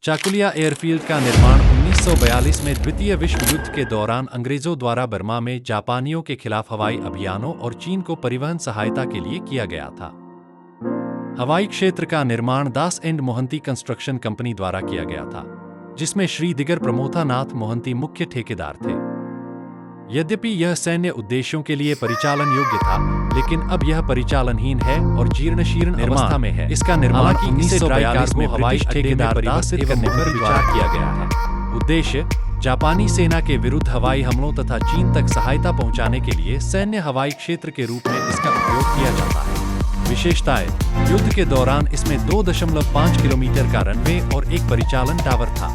Chakulia airfield का निर्माण 1942 में द्वितीय विश्व युद्ध के दौरान अंग्रेजों द्वारा बर्मा में जापानियों के खिलाफ हवाई अभियानों और चीन को परिवहन सहायता के लिए किया गया था। हवाई क्षेत्र का निर्माण दास एंड मोहंती कंस्ट्रक्शन कंपनी द्वारा किया गया था, जिसमें श्री दिगर प्रमोथानाथ मोहंती मुख्य ठेकेदार थे। यद्यपि यह सैन्य उद्देश्यों के लिए परिचालन योग्य था, लेकिन अब यह परिचालनहीन है और जीर्ण-शीर्ण अवस्था में है। इसका निर्माण 1942 में हवाई ठेकेदार दास करने पर विचार किया गया है। उद्देश्य जापानी सेना के विरुद्ध हवाई हमलों तथा चीन तक सहायता पहुंचाने के लिए सैन्य हवाई क्षेत्र के रूप में इसका उपयोग किया जाता है। विशेषताएं: युद्ध के दौरान इसमें 2.5 किलोमीटर का रनवे और एक परिचालन टावर था।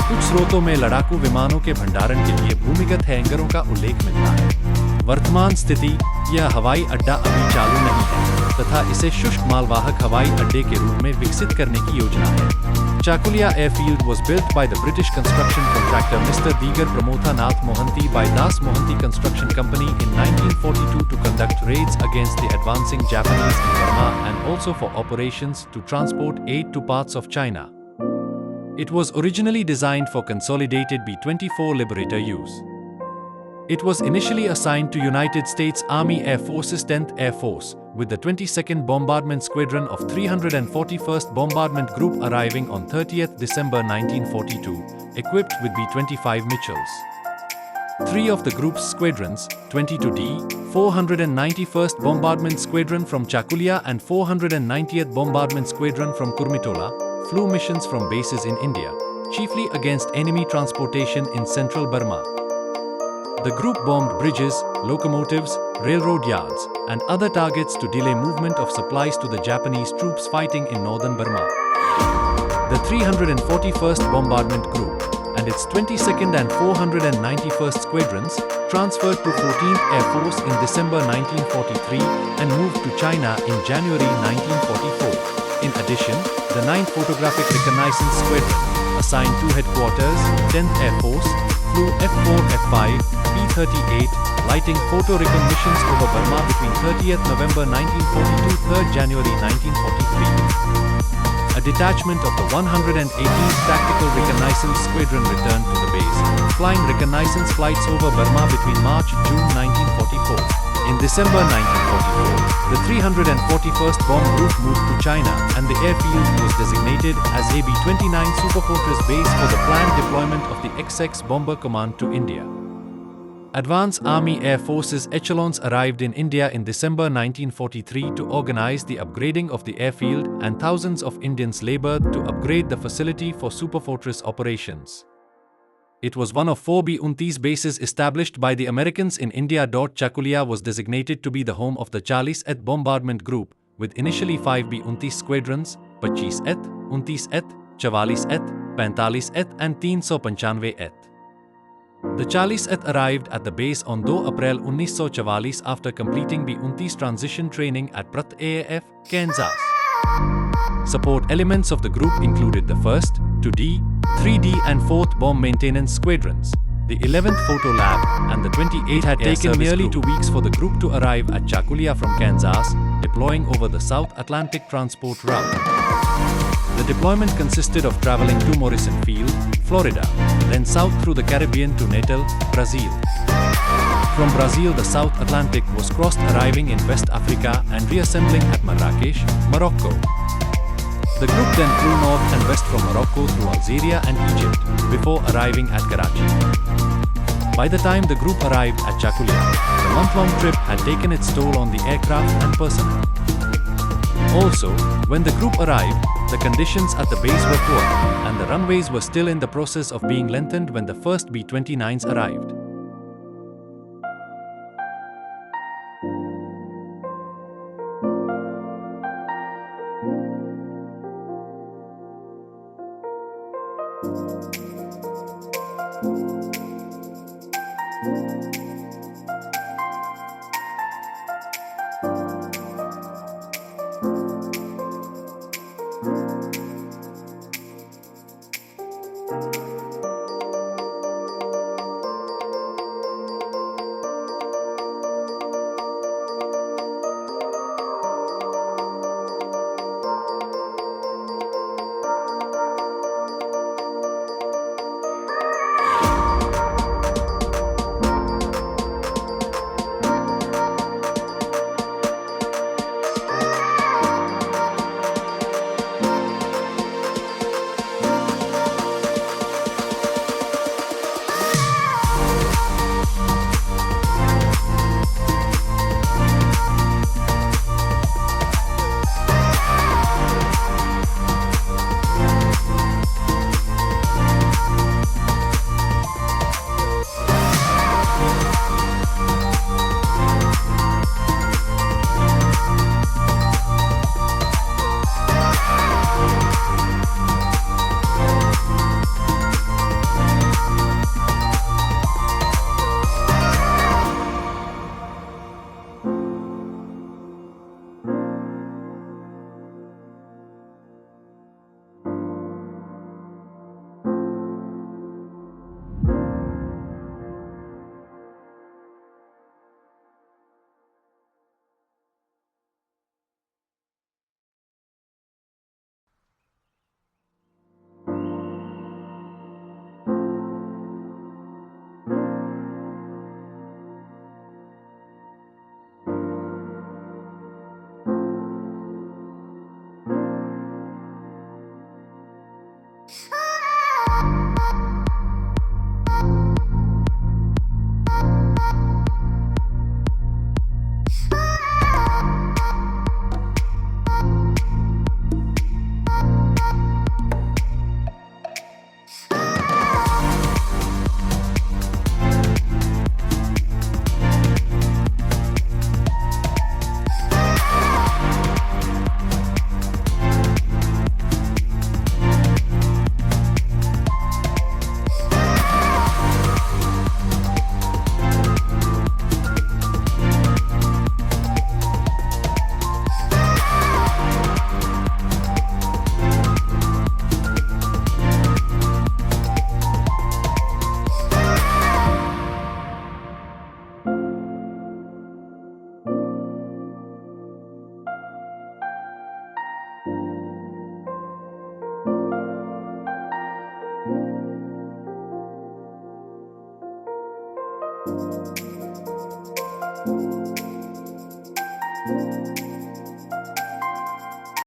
कुछ स्रोतों में लड़ाकू विमानों के भंडारण के लिए भूमिगत हैंगरों का उल्लेख मिलता है। वर्तमान स्थिति: यह हवाई अड्डा अभी चालू नहीं है तथा इसे शुष्क मालवाहक हवाई अड्डे के रूप में विकसित करने की योजना है। Chakulia Airfield was built by the British construction contractor Mr. Digar Pramothanath Mohanty by Das Mohanty Construction Company in 1942 to conduct raids against the advancing Japanese in Burma and also for operations to transport aid to parts of China. It was originally designed for consolidated B-24 Liberator use. It was initially assigned to United States Army Air Force's 10th Air Force, with the 22nd Bombardment Squadron of 341st Bombardment Group arriving on 30th December 1942, equipped with B-25 Mitchells. Three of the group's squadrons, 22D, 491st Bombardment Squadron from Chakulia and 490th Bombardment Squadron from Kurmitola, flew missions from bases in India, chiefly against enemy transportation in central Burma. The group bombed bridges, locomotives, railroad yards, and other targets to delay movement of supplies to the Japanese troops fighting in northern Burma. The 341st Bombardment Group and its 22nd and 491st Squadrons transferred to 14th Air Force in December 1943 and moved to China in January 1944. In addition, the 9th Photographic Reconnaissance Squadron, assigned to headquarters, 10th Air Force, flew F-4, F-5, P-38, lighting photo recognitions over Burma between 30th November 1942 3rd January 1943. A detachment of the 118th Tactical Reconnaissance Squadron returned to the base, flying reconnaissance flights over Burma between March-June 1944. In December 1944, the 341st Bomb Group moved to China and the airfield was designated as a B-29 Superfortress base for the planned deployment of the XX Bomber Command to India. Advance Army Air Forces echelons arrived in India in December 1943 to organize the upgrading of the airfield, and thousands of Indians labored to upgrade the facility for Superfortress operations. It was one of 4 B-29 bases established by the Americans in India. Chakulia was designated to be the home of the 40th Bombardment Group, with initially 5 B-29 squadrons, 25th, 29th, 44th, 45th and 395th. The 40th arrived at the base on 2 April 1944 after completing B-29 transition training at Pratt AAF, Kansas. Support elements of the group included the 1st, 2D, 3D and 4th Bomb Maintenance Squadrons. The 11th Photo Lab and the 28th had taken nearly 2 weeks for the group to arrive at Chakulia from Kansas, deploying over the South Atlantic transport route. The deployment consisted of traveling to Morrison Field, Florida, then south through the Caribbean to Natal, Brazil. From Brazil, the South Atlantic was crossed, arriving in West Africa and reassembling at Marrakesh, Morocco. The group then flew north and west from Morocco through Algeria and Egypt, before arriving at Karachi. By the time the group arrived at Chakulia, the month-long trip had taken its toll on the aircraft and personnel. Also, when the group arrived, the conditions at the base were poor, and the runways were still in the process of being lengthened when the first B-29s arrived.